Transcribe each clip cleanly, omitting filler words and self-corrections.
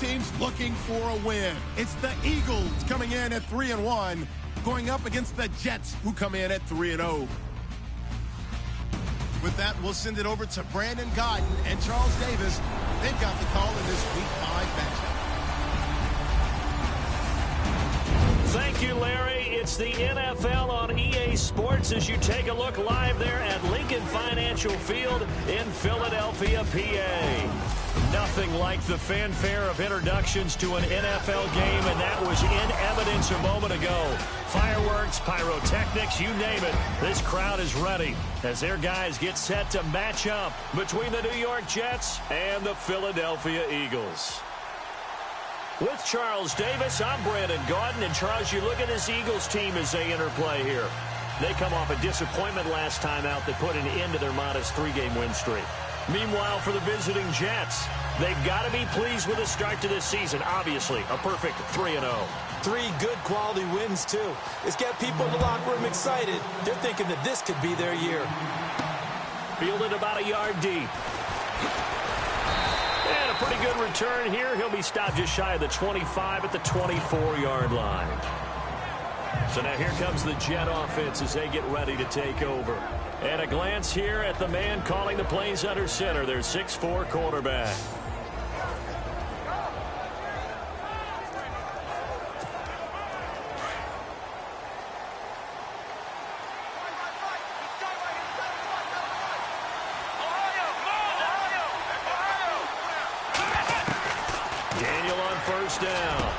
teams looking for a win. It's the Eagles coming in at 3-1, going up against the Jets, who come in at 3-0. With that, we'll send it over to Brandon Gaudin and Charles Davis. They've got the call in this Week 5 matchup. Thank you, Larry. It's the NFL on EA Sports as you take a look live there at Lincoln Financial Field in Philadelphia, PA. Nothing like the fanfare of introductions to an NFL game, and that was in evidence a moment ago. Fireworks, pyrotechnics, you name it. This crowd is ready as their guys get set to match up between the New York Jets and the Philadelphia Eagles. With Charles Davis, I'm Brandon Gaudin. And Charles, you look at this Eagles team as they interplay here. They come off a disappointment last time out that put an end to their modest 3-game win streak. Meanwhile, for the visiting Jets, they've got to be pleased with the start to this season. Obviously, a perfect 3-0. 3 good quality wins, too. It's got people in the locker room excited. They're thinking that this could be their year. Fielded about a yard deep. And a pretty good return here. He'll be stopped just shy of the 25 at the 24-yard line. So now here comes the Jet offense as they get ready to take over. And a glance here at the man calling the plays under center, their 6'4" quarterback. Daniel on first down.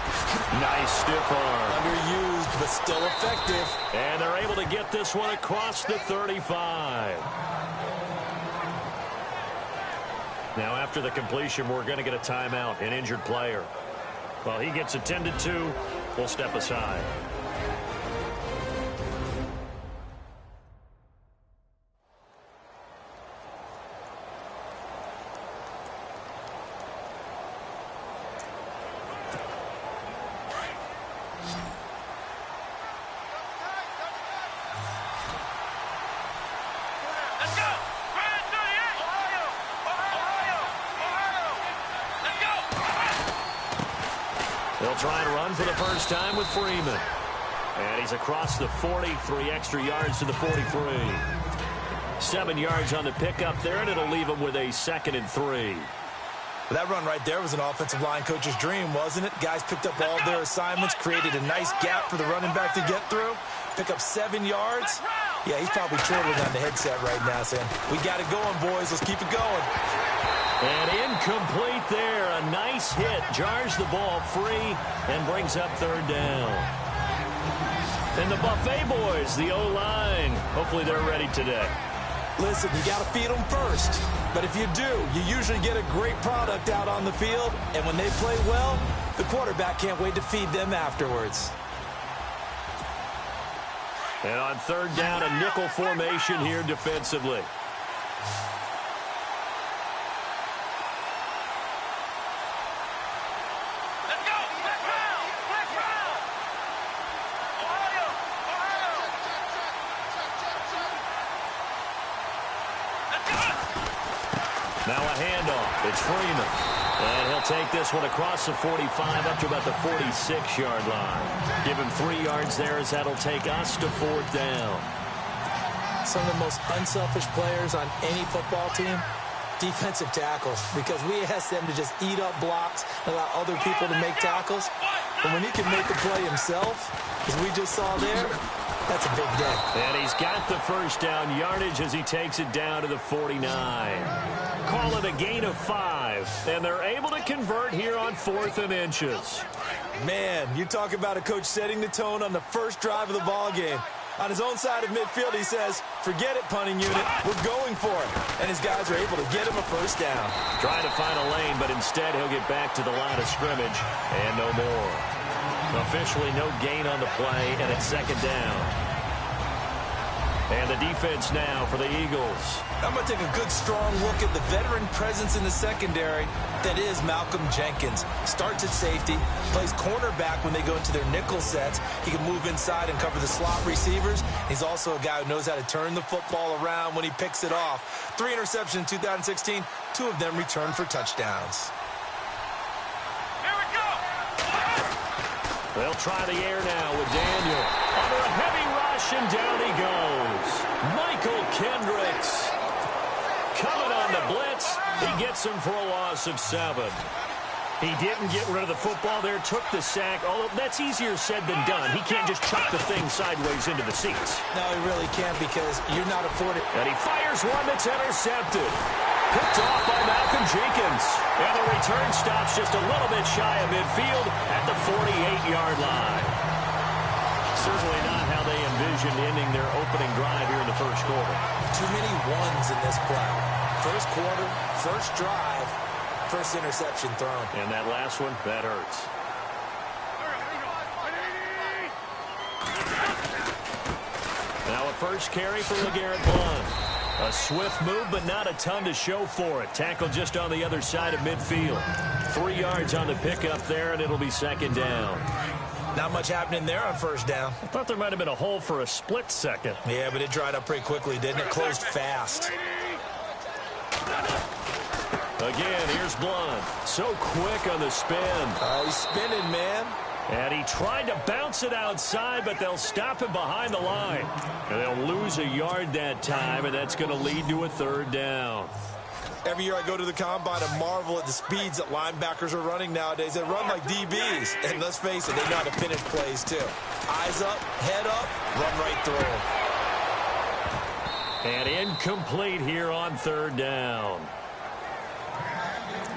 Nice stiff arm. Underused, but still effective. And they're able to get this one across the 35. Now, after the completion, we're going to get a timeout, an injured player. Well, he gets attended to. We'll step aside. They'll try and run for the first time with Freeman. And he's across the 40, 3 extra yards to the 43. 7 yards on the pickup there, and it'll leave him with a 2nd and 3. That run right there was an offensive line coach's dream, wasn't it? Guys picked up all their assignments, created a nice gap for the running back to get through. Pick up 7 yards. Yeah, he's probably chortling on the headset right now saying, we got it going, boys. Let's keep it going. And incomplete there. A nice hit. Jars the ball free and brings up 3rd down. And the Buffet boys, the O-line. Hopefully they're ready today. Listen, you got to feed them first. But if you do, you usually get a great product out on the field. And when they play well, the quarterback can't wait to feed them afterwards. And on 3rd down, a nickel formation here defensively. Now a handoff. It's Freeman. And he'll take this one across the 45 up to about the 46-yard line. Give him 3 yards there as that'll take us to 4th down. Some of the most unselfish players on any football team, defensive tackles, because we ask them to just eat up blocks and allow other people to make tackles. But when he can make the play himself, as we just saw there, that's a big day. And he's got the first down yardage as he takes it down to the 49. Call it a gain of 5, and they're able to convert here on 4th and inches. Man, you talk about a coach setting the tone on the first drive of the ball game. On his own side of midfield, he says, forget it, punting unit, we're going for it. And his guys are able to get him a first down. Trying to find a lane, but instead he'll get back to the line of scrimmage, and no more. Officially no gain on the play, and it's 2nd down. And the defense now for the Eagles. I'm going to take a good, strong look at the veteran presence in the secondary. That is Malcolm Jenkins. Starts at safety, plays cornerback when they go into their nickel sets. He can move inside and cover the slot receivers. He's also a guy who knows how to turn the football around when he picks it off. 3 interceptions in 2016, 2 of them returned for touchdowns. Here we They'll try the air now with Daniel. Under a heavy rush, and down he goes. Michael Kendricks coming on the blitz. He gets him for a loss of 7. He didn't get rid of the football there, took the sack, although that's easier said than done. He can't just chuck the thing sideways into the seats. No, he really can't because you're not afforded. And he fires one that's intercepted. Picked off by Malcolm Jenkins. And the return stops just a little bit shy of midfield at the 48-yard line. Certainly not how they envisioned ending their opening drive here in the first quarter. Too many ones in this play. First quarter, first drive, first interception thrown. And that last one, that hurts. Now a first carry for LeGarrette Blount. A swift move, but not a ton to show for it. Tackle just on the other side of midfield. 3 yards on the pickup there, and it'll be second down. Not much happening there on first down. I thought there might have been a hole for a split second. Yeah, but it dried up pretty quickly, didn't it? Closed fast. Again, here's Blount. So quick on the spin. He's spinning, man. And he tried to bounce it outside, but they'll stop him behind the line. And they'll lose a yard that time, and that's going to lead to a third down. Every year I go to the combine and marvel at the speeds that linebackers are running nowadays. They run like DBs. And let's face it, they know how to finish plays too. Eyes up, head up, run right through. And incomplete here on third down.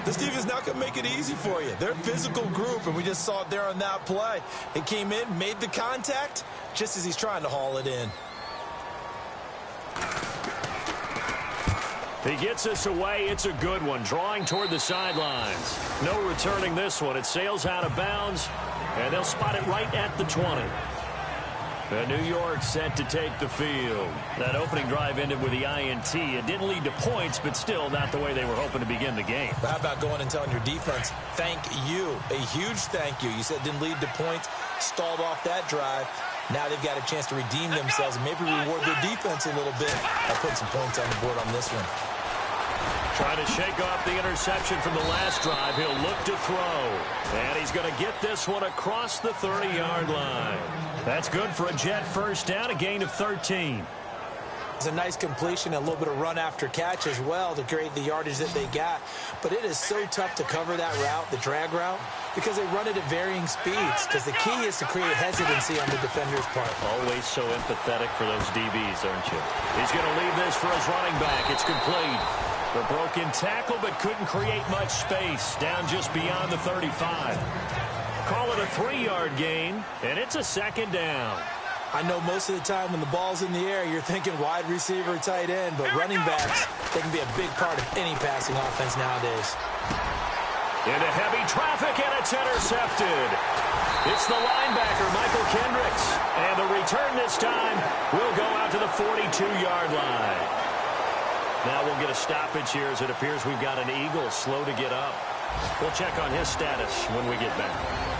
This defense not going to make it easy for you. They're a physical group, and we just saw it there on that play. It came in, made the contact, just as he's trying to haul it in. He gets us away. It's a good one. Drawing toward the sidelines. No returning this one. It sails out of bounds, and they'll spot it right at the 20. And New York set to take the field. That opening drive ended with the INT. It didn't lead to points, but still not the way they were hoping to begin the game. How about going and telling your defense, thank you, a huge thank you. You said it didn't lead to points, stalled off that drive. Now they've got a chance to redeem themselves and maybe reward their defense a little bit by putting some points on the board on this one. Trying to shake off the interception from the last drive. He'll look to throw. And he's going to get this one across the 30-yard line. That's good for a Jet first down, a gain of 13. It's a nice completion, a little bit of run after catch as well to create the yardage that they got. But it is so tough to cover that route, the drag route, because they run it at varying speeds. Because the key is to create hesitancy on the defender's part. Always so empathetic for those DBs, aren't you? He's going to leave this for his running back. It's complete. The broken tackle, but couldn't create much space. Down just beyond the 35. Call it a 3-yard gain, and it's a second down. I know most of the time when the ball's in the air, you're thinking wide receiver, tight end, but running backs, they can be a big part of any passing offense nowadays. Into heavy traffic, and it's intercepted. It's the linebacker, Michael Kendricks. And the return this time will go out to the 42-yard line. Now we'll get a stoppage here as it appears we've got an Eagle slow to get up. We'll check on his status when we get back.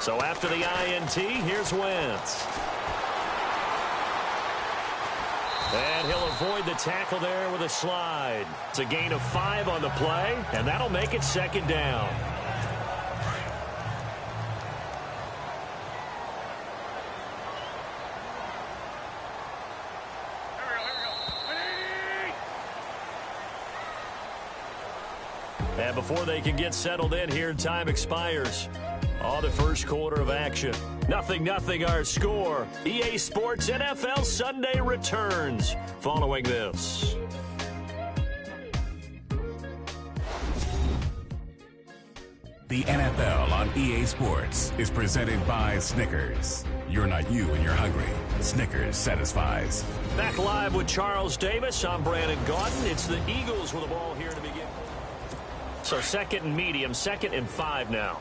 So after the INT, here's Wentz. And he'll avoid the tackle there with a slide. It's a gain of 5 on the play, and that'll make it second down. And before they can get settled in here, time expires. On the first quarter of action. 0-0 our score. EA Sports NFL Sunday returns following this. The NFL on EA Sports is presented by Snickers. You're not you when you're hungry. Snickers satisfies. Back live with Charles Davis. I'm Brandon Gaudin. It's the Eagles with the ball here to begin. So second and medium, 2nd and 5 now.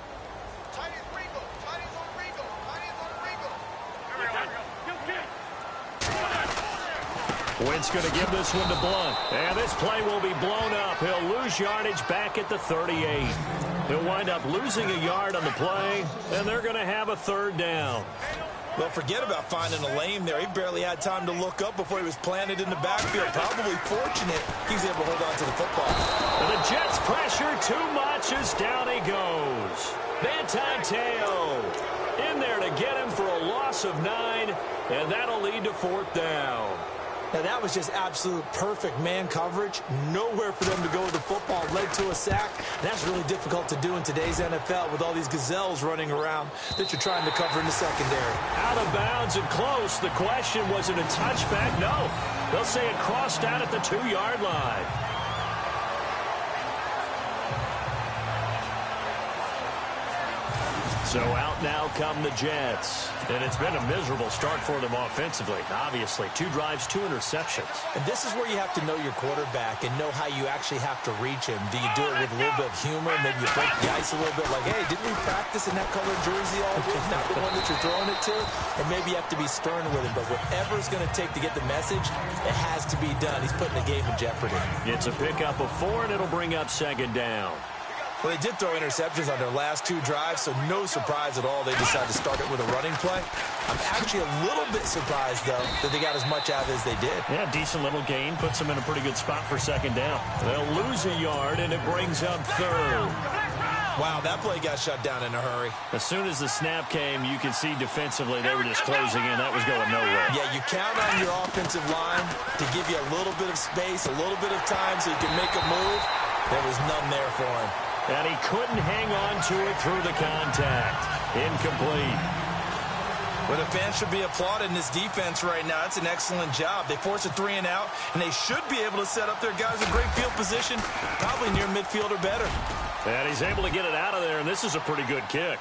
Wentz going to give this one to Blunt. And this play will be blown up. He'll lose yardage back at the 38. He'll wind up losing a yard on the play, and they're going to have a third down. Well, forget about finding a lane there. He barely had time to look up before he was planted in the backfield. Probably fortunate he's able to hold on to the football. And the Jets pressure too much as down he goes. Manti Te'o in there to get him for a loss of 9, and that'll lead to fourth down. Now, that was just absolute perfect man coverage. Nowhere for them to go with the football. Led to a sack. That's really difficult to do in today's NFL with all these gazelles running around that you're trying to cover in the secondary. Out of bounds and close. The question, was it a touchback? No. They'll say it crossed out at the 2-yard line. So out now come the Jets. And it's been a miserable start for them offensively. Obviously, 2 drives, 2 interceptions. And this is where you have to know your quarterback and know how you actually have to reach him. Do you do it with a little bit of humor? Maybe you break the ice a little bit like, hey, didn't we practice in that colored jersey all week? Not the one that you're throwing it to? Or maybe you have to be stern with him. But whatever it's going to take to get the message, it has to be done. He's putting the game in jeopardy. It's a pickup of 4, and it'll bring up second down. Well, they did throw interceptions on their last 2 drives, so no surprise at all they decided to start it with a running play. I'm actually a little bit surprised, though, that they got as much out of it as they did. Yeah, decent little gain. Puts them in a pretty good spot for second down. They'll lose a yard, and it brings up third. Wow, that play got shut down in a hurry. As soon as the snap came, you could see defensively they were just closing in. That was going nowhere. Yeah, you count on your offensive line to give you a little bit of space, a little bit of time so you can make a move. There was none there for him. And he couldn't hang on to it through the contact. Incomplete. Well, the fans should be applauding this defense right now. It's an excellent job. They force a 3 and out, and they should be able to set up their guys in great field position, probably near midfield or better. And he's able to get it out of there, and this is a pretty good kick.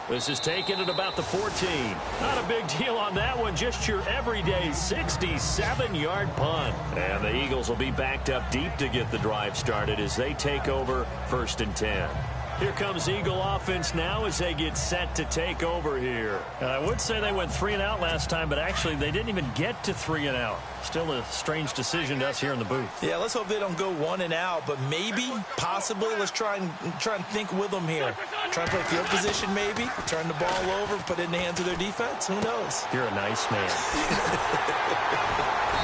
This is taken at about the 14. Not a big deal on that one. Just your everyday 67-yard punt. And the Eagles will be backed up deep to get the drive started as they take over 1st and 10. Here comes Eagle offense now as they get set to take over here. And I would say they went 3 and out last time, but actually they didn't even get to 3 and out. Still a strange decision to us here in the booth. Yeah, let's hope they don't go 1 and out, but maybe, possibly, let's try and think with them here. Try and play field position maybe, turn the ball over, put it in the hands of their defense. Who knows? You're a nice man.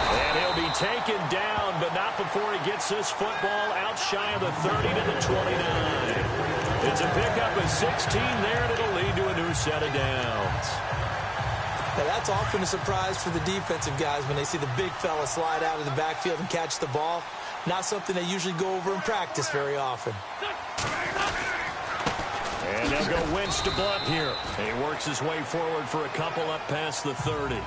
And he'll be taken down, but not before he gets this football out shy of the 30 to the 29. It's a pickup of 16 there, and it'll lead to a new set of downs. Now, that's often a surprise for the defensive guys when they see the big fella slide out of the backfield and catch the ball. Not something they usually go over in practice very often. And they'll go Wentz to Blunt here. And he works his way forward for a couple up past the 30.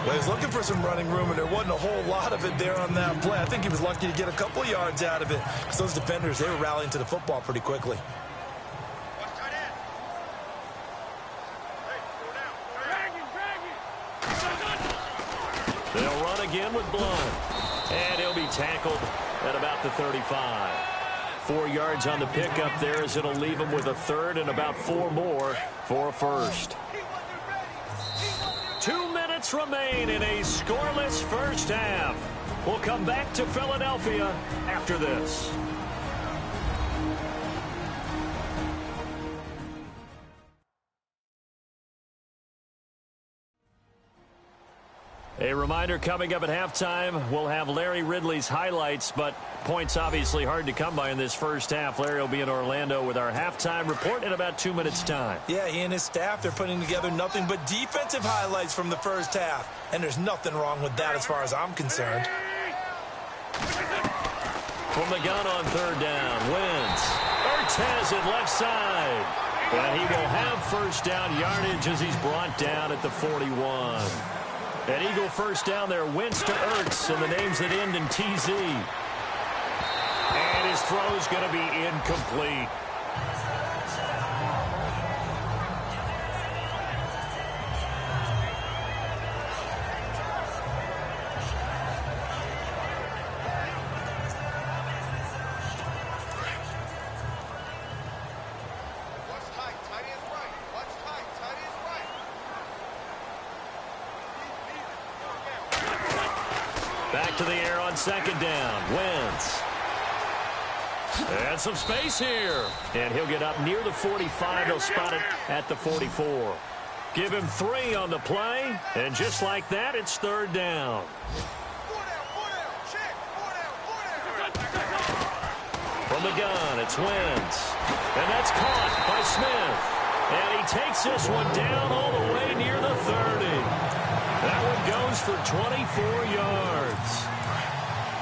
Well, he's looking for some running room, and there wasn't a whole lot of it there on that play. I think he was lucky to get a couple of yards out of it because those defenders, they were rallying to the football pretty quickly. They'll run again with Blunt. And he'll be tackled at about the 35. 4 yards on the pickup there as it'll leave him with a third and about 4 more for a first. 2 minutes remain in a scoreless first half. We'll come back to Philadelphia after this. A reminder coming up at halftime, we'll have Larry Ridley's highlights, but points obviously hard to come by in this first half. Larry will be in Orlando with our halftime report in about 2 minutes' time. Yeah, he and his staff, they're putting together nothing but defensive highlights from the first half, and there's nothing wrong with that as far as I'm concerned. From the gun on third down, Wentz. Ertz has it left side. And he will have first down yardage as he's brought down at the 41. An Eagle first down there, Wentz to Ertz, and the names that end in TZ. And his throw's going to be incomplete. Back to the air on second down. Wentz. And some space here. And he'll get up near the 45. He'll spot it at the 44. Give him 3 on the play. And just like that, it's third down. From the gun, it's Wentz. And that's caught by Smith. And he takes this one down all the way near the 30. That one goes for 24 yards.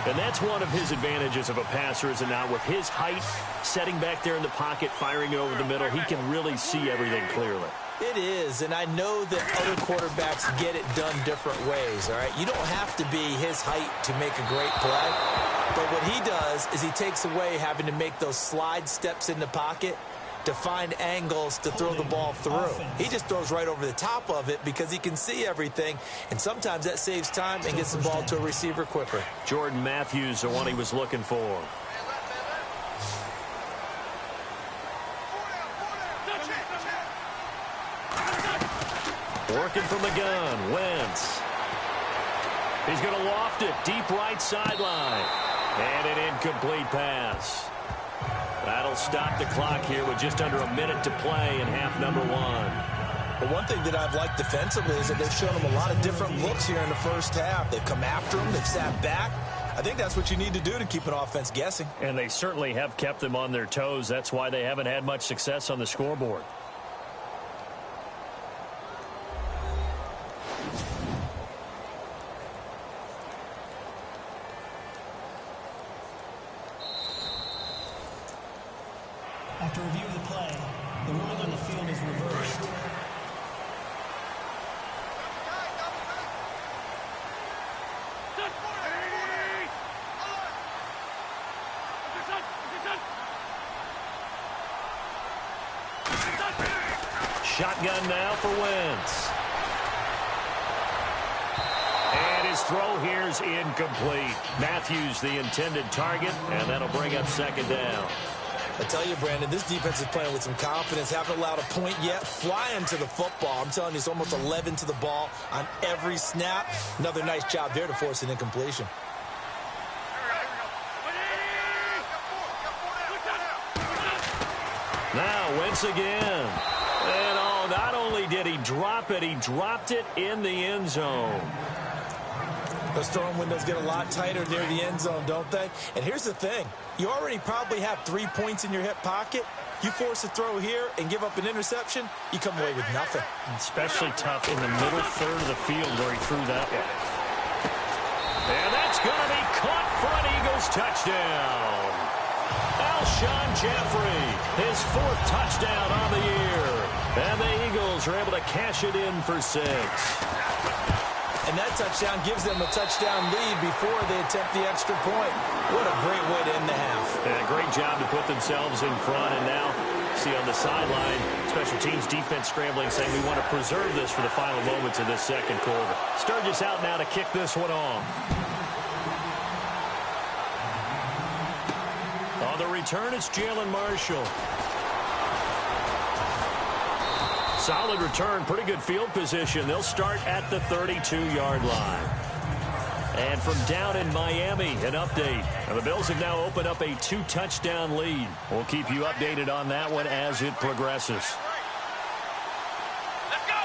And that's one of his advantages of a passer, is it not? With his height, setting back there in the pocket, firing it over the middle, he can really see everything clearly. It is, and I know that other quarterbacks get it done different ways, all right? You don't have to be his height to make a great play, but what he does is he takes away having to make those slide steps in the pocket to find angles to throw the ball through. He just throws right over the top of it because he can see everything, and sometimes that saves time and gets the ball to a receiver quicker. Jordan Matthews, the one he was looking for. Working from the gun, Wentz. He's going to loft it deep right sideline. And an incomplete pass. That'll stop the clock here with just under a minute to play in half number 1. But one thing that I've liked defensively is that they've shown him a lot of different looks here in the first half. They've come after him. They've sat back. I think that's what you need to do to keep an offense guessing. And they certainly have kept them on their toes. That's why they haven't had much success on the scoreboard. After review of the play, the ruling on the field is reversed. Shotgun now for Wentz. And his throw here's incomplete. Matthews the intended target, and that'll bring up second down. I tell you, Brandon, this defense is playing with some confidence. Haven't allowed a point yet. Flying to the football. I'm telling you, it's almost 11 to the ball on every snap. Another nice job there to force an incompletion. Now Wentz again. And oh, not only did he drop it, he dropped it in the end zone. Those throwing windows get a lot tighter near the end zone, don't they? And here's the thing. You already probably have 3 points in your hip pocket. You force a throw here and give up an interception, you come away with nothing. Especially tough in the middle third of the field where he threw that one. And that's going to be caught for an Eagles touchdown. Alshon Jeffrey, his 4th touchdown on the year. And the Eagles are able to cash it in for 6. And that touchdown gives them a touchdown lead before they attempt the extra point. What a great way to end the half. And a great job to put themselves in front. And now, see on the sideline, special teams defense scrambling, saying we want to preserve this for the final moments of this second quarter. Sturgis out now to kick this one off. On the return, it's Jalen Marshall. Solid return, pretty good field position. They'll start at the 32-yard line. And from down in Miami, an update. And the Bills have now opened up a 2-touchdown lead. We'll keep you updated on that one as it progresses. Let's go.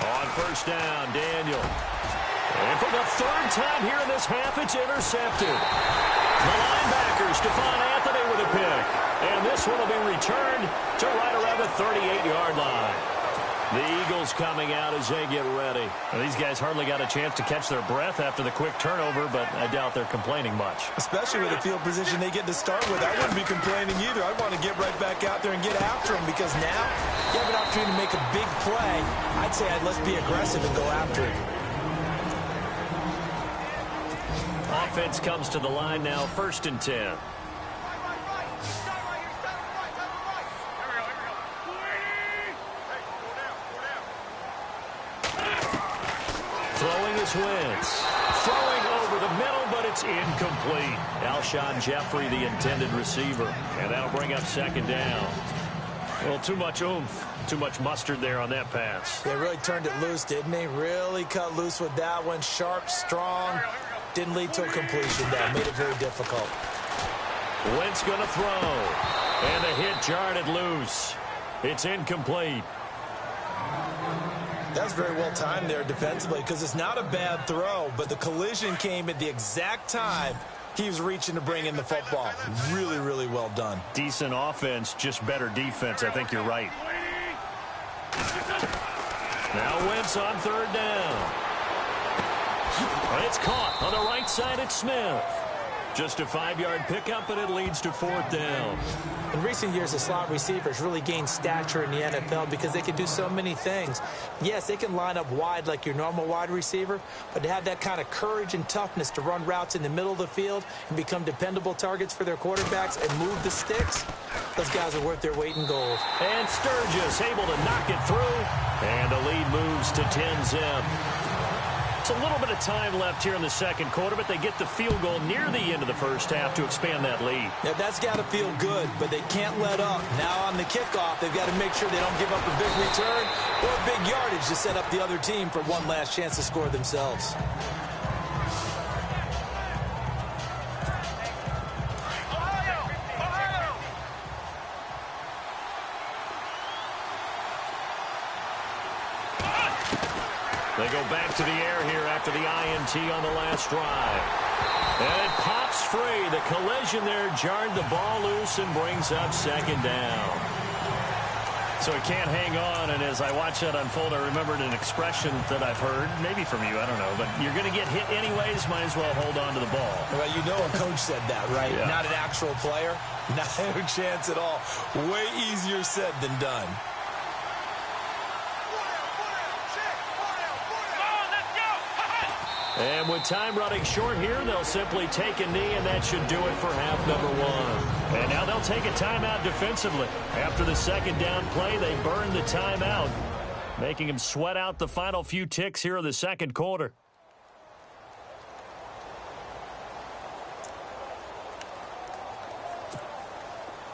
On first down, Daniel. And for the 3rd time here in this half, it's intercepted. The linebacker, Stephon Anthony with a pick. And this one will be returned to right around the 38-yard line. The Eagles coming out as they get ready. Well, these guys hardly got a chance to catch their breath after the quick turnover, but I doubt they're complaining much. Especially with the field position they get to start with. I wouldn't be complaining either. I want to get right back out there and get after them because now you have an opportunity to make a big play. I'd say let's be aggressive and go after it. Offense comes to the line now, 1st and 10. Throwing is Wentz. Throwing over the middle, but it's incomplete. Alshon Jeffrey, the intended receiver. And that'll bring up second down. Well, too much oomph. Too much mustard there on that pass. They really turned it loose, didn't he? Really cut loose with that one. Sharp, strong. Didn't lead to a completion that made it very difficult. Wentz going to throw. And the hit jarred it loose. It's incomplete. That's very well timed there defensively because it's not a bad throw, but the collision came at the exact time he was reaching to bring in the football. Really, really well done. Decent offense, just better defense. I think you're right. Now Wentz on third down. It's caught on the right side at Smith. Just a 5-yard pickup, and it leads to fourth down. In recent years, the slot receivers really gained stature in the NFL because they can do so many things. Yes, they can line up wide like your normal wide receiver, but to have that kind of courage and toughness to run routes in the middle of the field and become dependable targets for their quarterbacks and move the sticks, those guys are worth their weight in gold. And Sturgis able to knock it through, and the lead moves to 10-zip. It's a little bit of time left here in the second quarter, but they get the field goal near the end of the first half to expand that lead. Now, that's got to feel good, but they can't let up. Now on the kickoff, they've got to make sure they don't give up a big return or a big yardage to set up the other team for one last chance to score themselves. They go back to the air here after the INT on the last drive. And it pops free. The collision there jarred the ball loose and brings up second down. So it can't hang on, and as I watch that unfold, I remembered an expression that I've heard, maybe from you, I don't know, but you're going to get hit anyways, might as well hold on to the ball. Well, you know a coach said that, right? Yeah. Not an actual player. Not a chance at all. Way easier said than done. And with time running short here, they'll simply take a knee, and that should do it for half number one. And now they'll take a timeout defensively. After the second down play, they burn the timeout, making them sweat out the final few ticks here in the second quarter.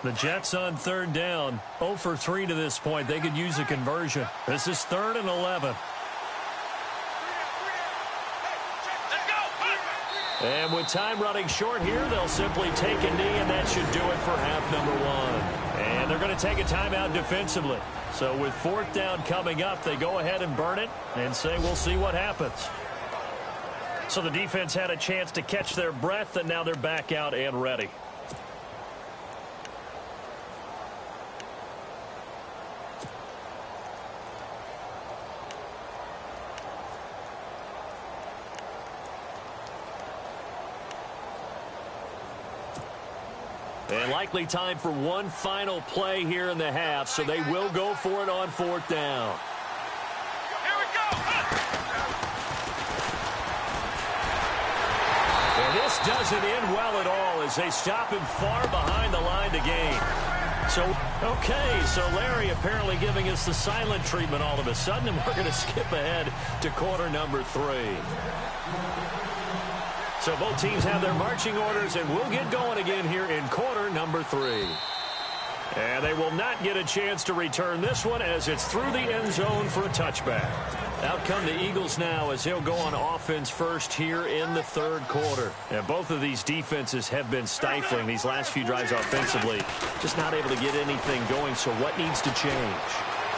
The Jets on third down, 0 for 3 to this point. They could use a conversion. This is 3rd and 11. And with time running short here, they'll simply take a knee, and that should do it for half number one. And they're going to take a timeout defensively. So with fourth down coming up, they go ahead and burn it and say we'll see what happens. So the defense had a chance to catch their breath, and now they're back out and ready. And likely time for one final play here in the half, so they will go for it on fourth down. Here we go. And this doesn't end well at all as they stop him far behind the line to gain. So, okay, so Larry apparently giving us the silent treatment all of a sudden, and we're going to skip ahead to quarter number 3. So both teams have their marching orders, and we'll get going again here in quarter number 3. And they will not get a chance to return this one as it's through the end zone for a touchback. Out come the Eagles now as they'll go on offense first here in the third quarter. And both of these defenses have been stifling these last few drives offensively. Just not able to get anything going, so what needs to change?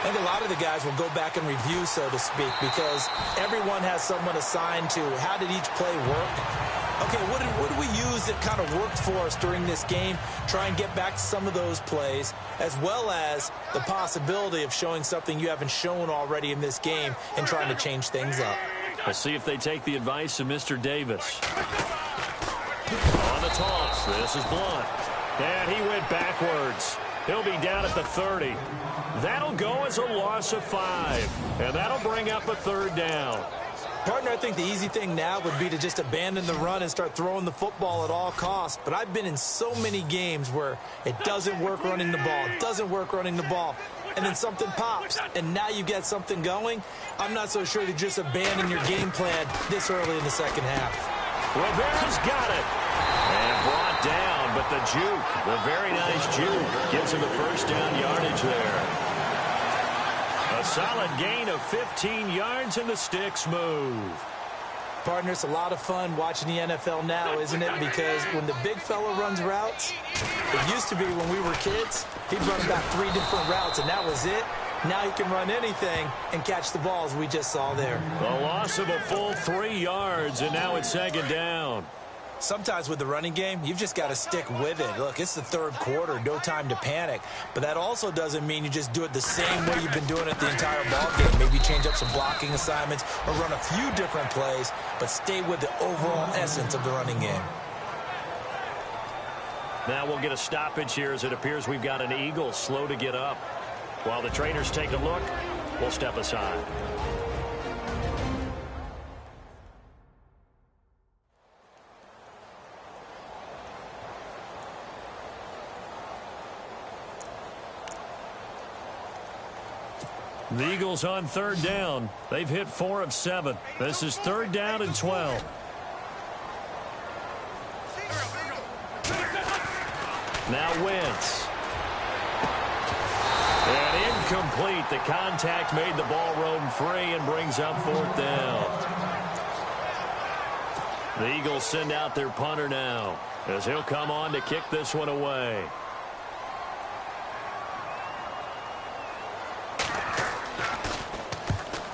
I think a lot of the guys will go back and review, so to speak, because everyone has someone assigned to how did each play work. Okay, what did we use that kind of worked for us during this game? Try and get back to some of those plays, as well as the possibility of showing something you haven't shown already in this game and trying to change things up. We'll see if they take the advice of Mr. Davis. On the toss, this is Blunt. And he went backwards. He'll be down at the 30. That'll go as a loss of 5. And that'll bring up a third down. Partner, I think the easy thing now would be to just abandon the run and start throwing the football at all costs. But I've been in so many games where it doesn't work running the ball. It doesn't work running the ball. And then something pops, and now you get something going. I'm not so sure to just abandon your game plan this early in the second half. Rivera's got it. And brought down, but the juke, the very nice juke, gives him the first down yardage there. A solid gain of 15 yards, and the sticks move. Partner, it's a lot of fun watching the NFL now, isn't it? Because when the big fella runs routes, it used to be when we were kids, he'd run about 3 different routes, and that was it. Now he can run anything and catch the balls we just saw there. A loss of a full 3 yards, and now it's 2nd down. Sometimes with the running game, you've just got to stick with it. Look, it's the 3rd quarter, no time to panic. But that also doesn't mean you just do it the same way you've been doing it the entire ball game. Maybe change up some blocking assignments or run a few different plays, but stay with the overall essence of the running game. Now we'll get a stoppage here as it appears we've got an Eagle slow to get up. While the trainers take a look, we'll step aside. The Eagles on 3rd down. They've hit 4 of 7. This is 3rd down and 12. Now Wentz. And incomplete. The contact made the ball roam free and brings up 4th down. The Eagles send out their punter now as he'll come on to kick this one away.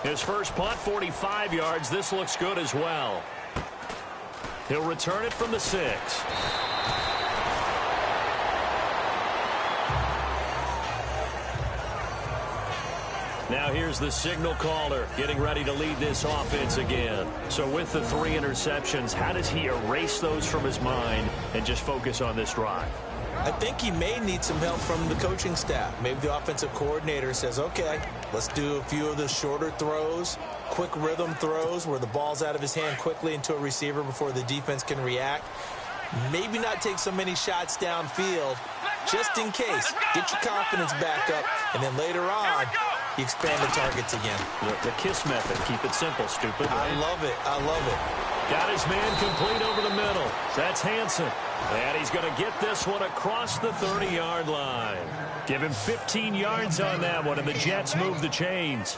His first punt, 45 yards. This looks good as well. He'll return it from the 6. Now here's the signal caller getting ready to lead this offense again. So with the 3 interceptions, how does he erase those from his mind and just focus on this drive? I think he may need some help from the coaching staff. Maybe the offensive coordinator says, okay, let's do a few of the shorter throws, quick rhythm throws where the ball's out of his hand quickly into a receiver before the defense can react. Maybe not take so many shots downfield just in case. Get your confidence back up, and then later on, you expand the targets again. The KISS method. Keep it simple, stupid. Right? I love it. I love it. Got his man complete over the middle. That's Hansen. And he's going to get this one across the 30-yard line. Give him 15 yards on that one, and the Jets move the chains.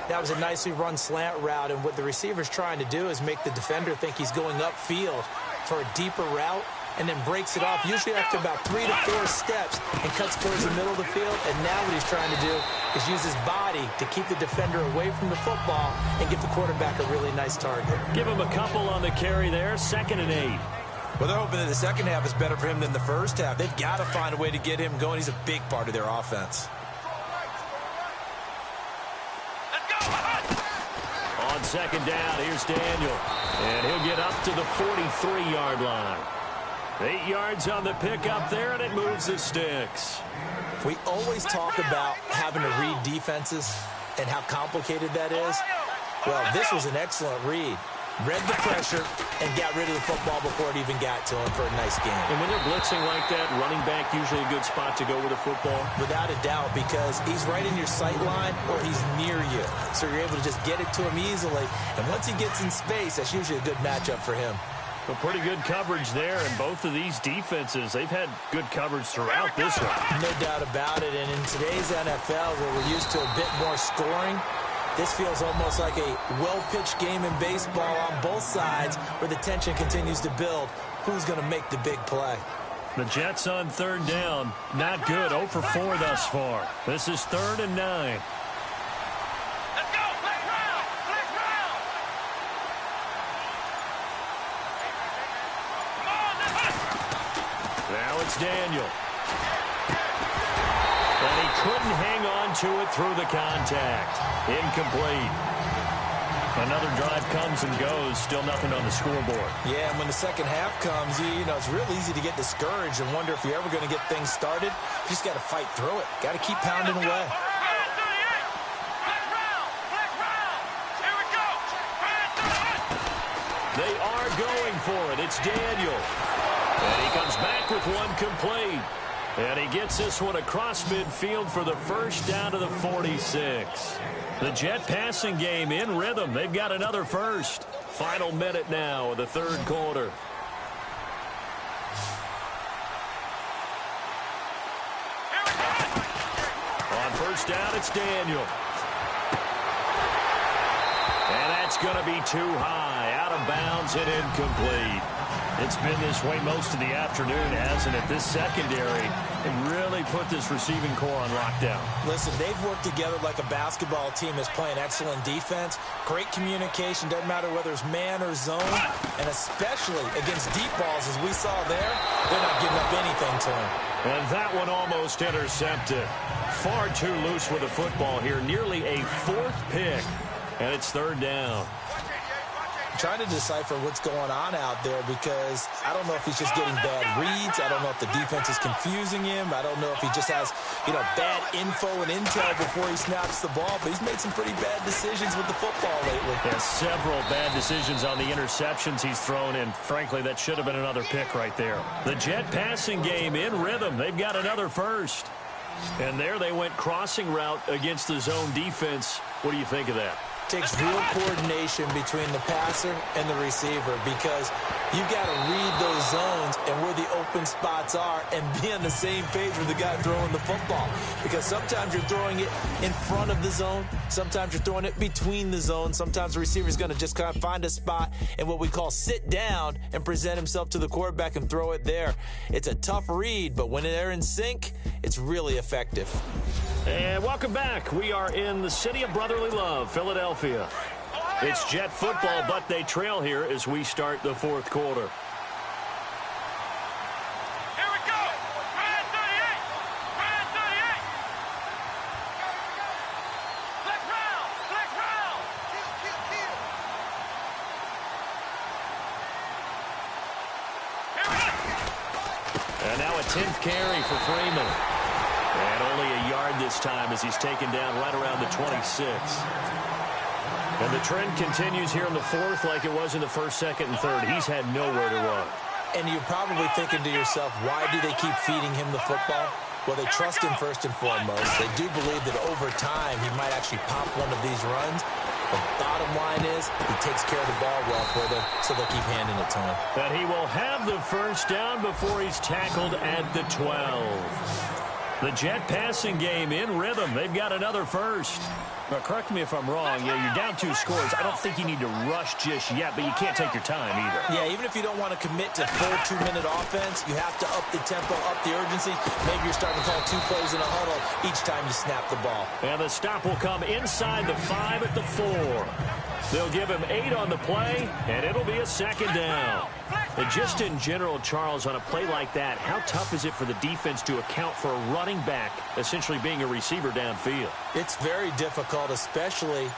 That was a nicely run slant route, and what the receiver's trying to do is make the defender think he's going upfield for a deeper route, and then breaks it off, usually after about 3 to 4 steps, and cuts towards the middle of the field. And now what he's trying to do is use his body to keep the defender away from the football and give the quarterback a really nice target. Give him a couple on the carry there, 2nd and 8. Well, they're hoping that the second half is better for him than the first half. They've got to find a way to get him going. He's a big part of their offense. On 2nd down, here's Daniel. And he'll get up to the 43-yard line. 8 yards on the pickup there, and it moves the sticks. We always talk about having to read defenses and how complicated that is. Well, this was an excellent read. Read the pressure and got rid of the football before it even got to him for a nice game. And when they're blitzing like that, running back usually a good spot to go with the football? Without a doubt, because he's right in your sight line or he's near you. So you're able to just get it to him easily. And once he gets in space, that's usually a good matchup for him. Well, pretty good coverage there, and both of these defenses, they've had good coverage throughout this one. No doubt about it, and in today's NFL, where we're used to a bit more scoring, this feels almost like a well-pitched game in baseball on both sides where the tension continues to build. Who's going to make the big play? The Jets on 3rd down. Not good. 0 for 4 thus far. This is 3rd and 9. Now it's Daniel. And he couldn't hang on to it through the contact. Incomplete. Another drive comes and goes. Still nothing on the scoreboard. Yeah, and when the second half comes, you know, it's real easy to get discouraged and wonder if you're ever going to get things started. You just got to fight through it. Got to keep pounding away. They are going for it. It's Daniel. And he comes back with one complete. And he gets this one across midfield for the first down to the 46. The Jet passing game in rhythm. They've got another first. Final minute now of the 3rd quarter. On First down, it's Daniel. And that's going to be too high, out of bounds and incomplete. It's been this way most of the afternoon, hasn't it? This secondary really put this receiving core on lockdown. Listen, they've worked together like a basketball team that's playing excellent defense. Great communication, doesn't matter whether it's man or zone. And especially against deep balls, as we saw there, they're not giving up anything to him. And that one almost intercepted. Far too loose with the football here. Nearly a fourth pick. And it's third down. I'm trying to decipher what's going on out there because I don't know if he's just getting bad reads. I don't know if the defense is confusing him. I don't know if he just has, bad info and intel before he snaps the ball. But he's made some pretty bad decisions with the football lately. Yeah, several bad decisions on the interceptions he's thrown in. Frankly, that should have been another pick right there. The Jet passing game in rhythm. They've got another first. And there they went crossing route against the zone defense. What do you think of that? Takes real coordination between the passer and the receiver because you got to read those zones and where the open spots are and be on the same page with the guy throwing the football. Because sometimes you're throwing it in front of the zone. Sometimes you're throwing it between the zones. Sometimes the receiver's going to just kind of find a spot and what we call sit down and present himself to the quarterback and throw it there. It's a tough read, but when they're in sync, it's really effective. And welcome back. We are in the city of brotherly love, Philadelphia. It's Jet football, but they trail here as we start the fourth quarter. Here we go. Ryan 38. Ryan 38. Flex round. Flex round. Kill. Here we go. And now a 10th carry for Freeman. And only a yard this time as he's taken down right around the 26. And the trend continues here in the fourth like it was in the first, second, and third. He's had nowhere to run. And you're probably thinking to yourself, why do they keep feeding him the football? Well, they trust him first and foremost. They do believe that over time he might actually pop one of these runs. The bottom line is he takes care of the ball well for them, so they'll keep handing it to him. But he will have the first down before he's tackled at the 12. The Jet passing game in rhythm. They've got another first. Now, correct me if I'm wrong. Yeah, you're down 2 scores. I don't think you need to rush just yet, but you can't take your time either. Yeah, even if you don't want to commit to full 2-minute offense, you have to up the tempo, up the urgency. Maybe you're starting to call 2 plays in a huddle each time you snap the ball. And the stop will come inside the 5 at the 4. They'll give him 8 on the play, and it'll be a second down. And just in general, Charles, on a play like that, how tough is it for the defense to account for a running back essentially being a receiver downfield? It's very difficult, especially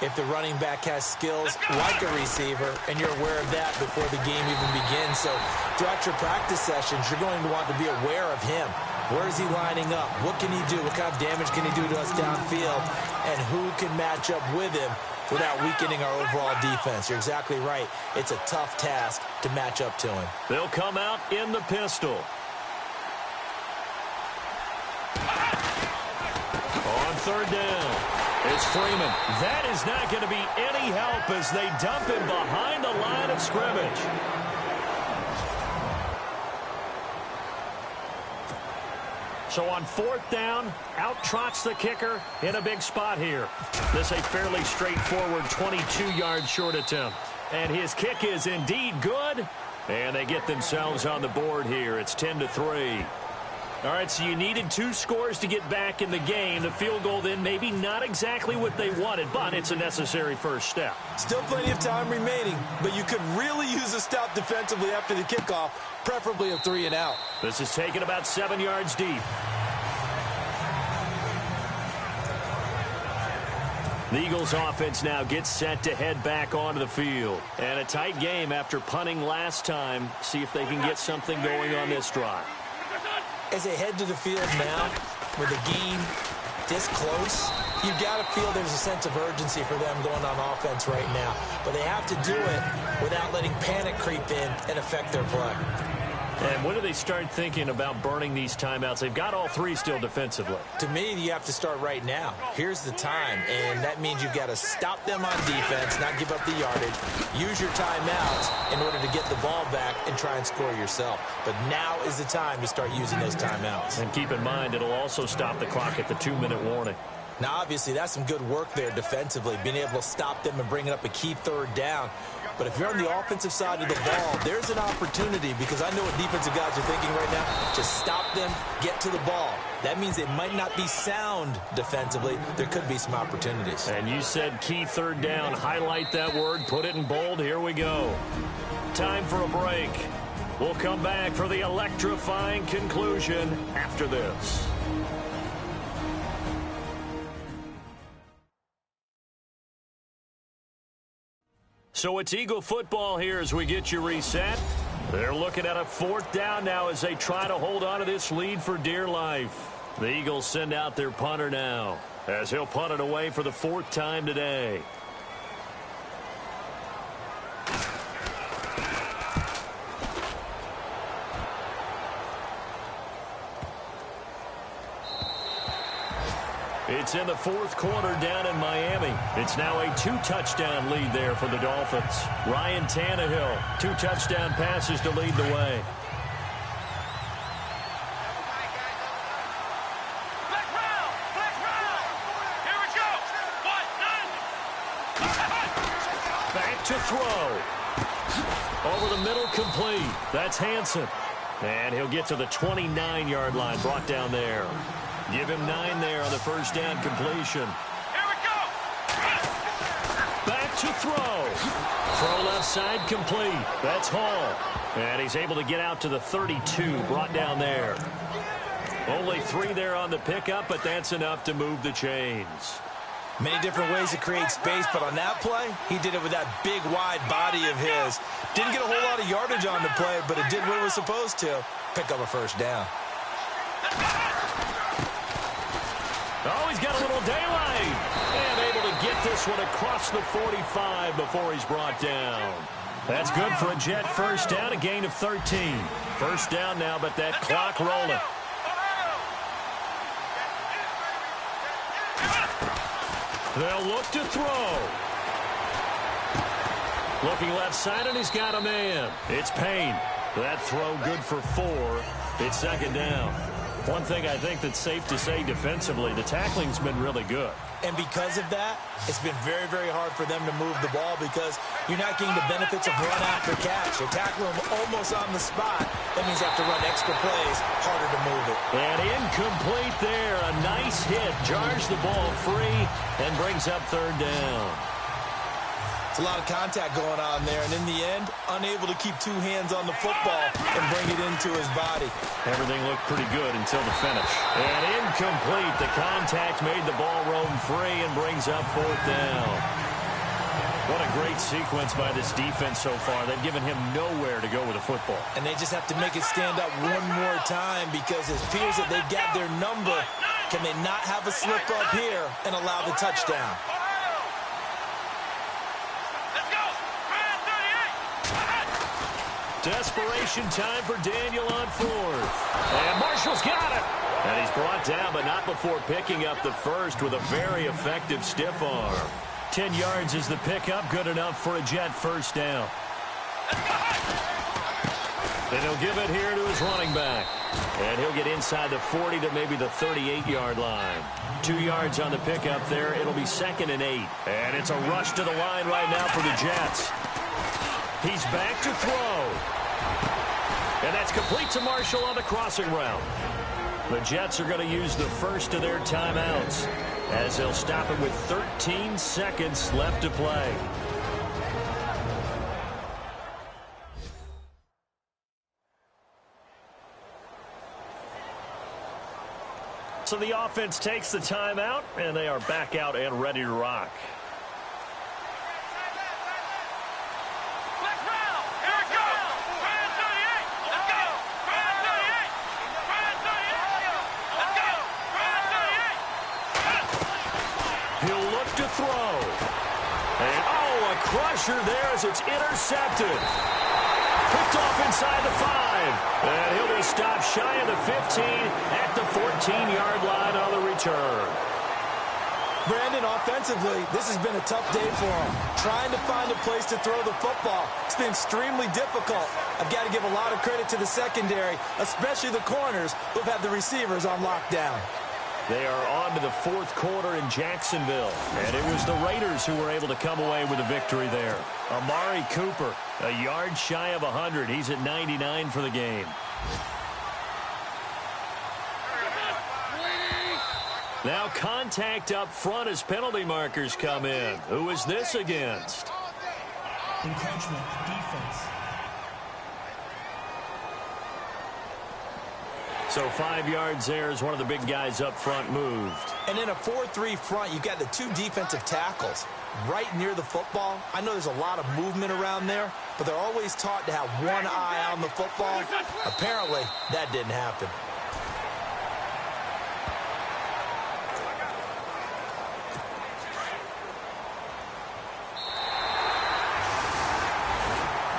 if the running back has skills like a receiver, and you're aware of that before the game even begins. So throughout your practice sessions, you're going to want to be aware of him. Where is he lining up? What can he do? What kind of damage can he do to us downfield? And who can match up with him without weakening our overall defense? You're exactly right. It's a tough task to match up to him. They'll come out in the pistol. On third down, it's Freeman. That is not going to be any help as they dump him behind the line of scrimmage. So on fourth down, out trots the kicker in a big spot here. This a fairly straightforward 22-yard short attempt. And his kick is indeed good. And they get themselves on the board here. It's 10-3. All right, so you needed 2 scores to get back in the game. The field goal then maybe not exactly what they wanted, but it's a necessary first step. Still plenty of time remaining, but you could really use a stop defensively after the kickoff, preferably a 3 and out. This is taken about 7 yards deep. The Eagles offense now gets set to head back onto the field. And a tight game after punting last time. See if they can get something going on this drive. As they head to the field now, with the game this close, you've got to feel there's a sense of urgency for them going on offense right now. But they have to do it without letting panic creep in and affect their play. And when do they start thinking about burning these timeouts? They've got all three still defensively. To me, you have to start right now. Here's the time, and that means you've got to stop them on defense, not give up the yardage, use your timeouts in order to get the ball back and try and score yourself. But now is the time to start using those timeouts. And keep in mind, it'll also stop the clock at the 2-minute warning. Now, obviously, that's some good work there defensively, being able to stop them and bringing up a key third down. But if you're on the offensive side of the ball, there's an opportunity, because I know what defensive guys are thinking right now. Just stop them, get to the ball. That means they might not be sound defensively. There could be some opportunities. And you said key third down. Highlight that word. Put it in bold. Here we go. Time for a break. We'll come back for the electrifying conclusion after this. So it's Eagle football here as we get you reset. They're looking at a 4th down now as they try to hold on to this lead for dear life. The Eagles send out their punter now as he'll punt it away for the 4th time today. It's in the 4th quarter down in Miami. It's now a 2-touchdown lead there for the Dolphins. Ryan Tannehill, 2 touchdown passes to lead the way. Black round! Black round! Here we go! 1, 9! Back to throw. Over the middle, complete. That's Hansen. And he'll get to the 29-yard line, brought down there. Give him 9 there on the 1st down completion. Here we go! Back to throw. Throw left side, complete. That's Hall. And he's able to get out to the 32, brought down there. Only 3 there on the pickup, but that's enough to move the chains. Many different ways to create space, but on that play, he did it with that big, wide body of his. Didn't get a whole lot of yardage on the play, but it did what it was supposed to. Pick up a 1st down. Oh, he's got a little daylight. And able to get this one across the 45 before he's brought down. That's good for a Jet 1st down, a gain of 13. 1st down now, but that clock rolling. They'll look to throw. Looking left side, and he's got a man. It's Payne. That throw good for 4. It's 2nd down. One thing I think that's safe to say defensively, the tackling's been really good. And because of that, it's been very, very hard for them to move the ball because you're not getting the benefits of run after catch. You're tackling them almost on the spot. That means you have to run extra plays, harder to move it. And incomplete there. A nice hit. Jars the ball free and brings up 3rd down. It's a lot of contact going on there, and in the end, unable to keep 2 hands on the football and bring it into his body. Everything looked pretty good until the finish. And incomplete. The contact made the ball roam free and brings up 4th down. What a great sequence by this defense so far. They've given him nowhere to go with the football. And they just have to make it stand up one more time because it appears that they've got their number. Can they not have a slip up here and allow the touchdown? Desperation time for Daniel on 4th. And Marshall's got it. And he's brought down, but not before picking up the 1st with a very effective stiff arm. 10 yards is the pickup, good enough for a Jet 1st down. And he'll give it here to his running back. And he'll get inside the 40 to maybe the 38-yard line. 2 yards on the pickup there. It'll be 2nd and 8. And it's a rush to the line right now for the Jets. He's back to throw. And that's complete to Marshall on the crossing route. The Jets are going to use the 1st of their timeouts as they'll stop it with 13 seconds left to play. So the offense takes the timeout, and they are back out and ready to rock. Throw. And, oh, a crusher there as it's intercepted. Picked off inside the 5. And he'll be stopped shy of the 15 at the 14-yard line on the return. Brandon, offensively, this has been a tough day for him. Trying to find a place to throw the football. It's been extremely difficult. I've got to give a lot of credit to the secondary, especially the corners who've had the receivers on lockdown. They are on to the fourth quarter in Jacksonville. And it was the Raiders who were able to come away with a victory there. Amari Cooper, a yard shy of 100. He's at 99 for the game. Now contact up front as penalty markers come in. Who is this against? Encroachment, defense. So 5 yards there as one of the big guys up front moved. And in a 4-3 front, you've got the 2 defensive tackles right near the football. I know there's a lot of movement around there, but they're always taught to have one eye on the football. Apparently, that didn't happen.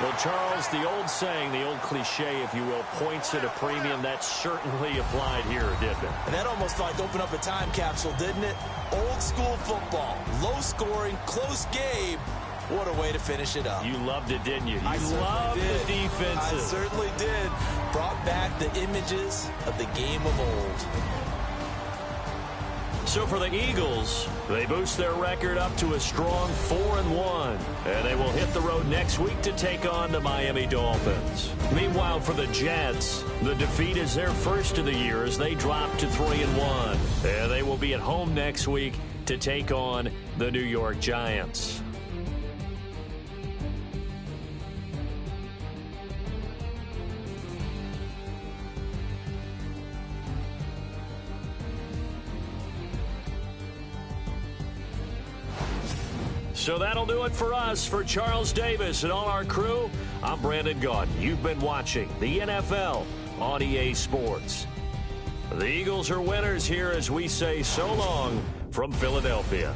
Well, Charles, the old saying, the old cliche, if you will, points at a premium, that certainly applied here, didn't it? And that almost like opened up a time capsule, didn't it? Old school football, low scoring, close game. What a way to finish it up. You loved it, didn't you? You loved the defenses. I certainly did. Brought back the images of the game of old. So for the Eagles, they boost their record up to a strong 4-1. And they will hit the road next week to take on the Miami Dolphins. Meanwhile, for the Jets, the defeat is their first of the year as they drop to 3-1. And they will be at home next week to take on the New York Giants. So that'll do it for us. For Charles Davis and all our crew, I'm Brandon Gaudin. You've been watching the NFL on EA Sports. The Eagles are winners here as we say so long from Philadelphia.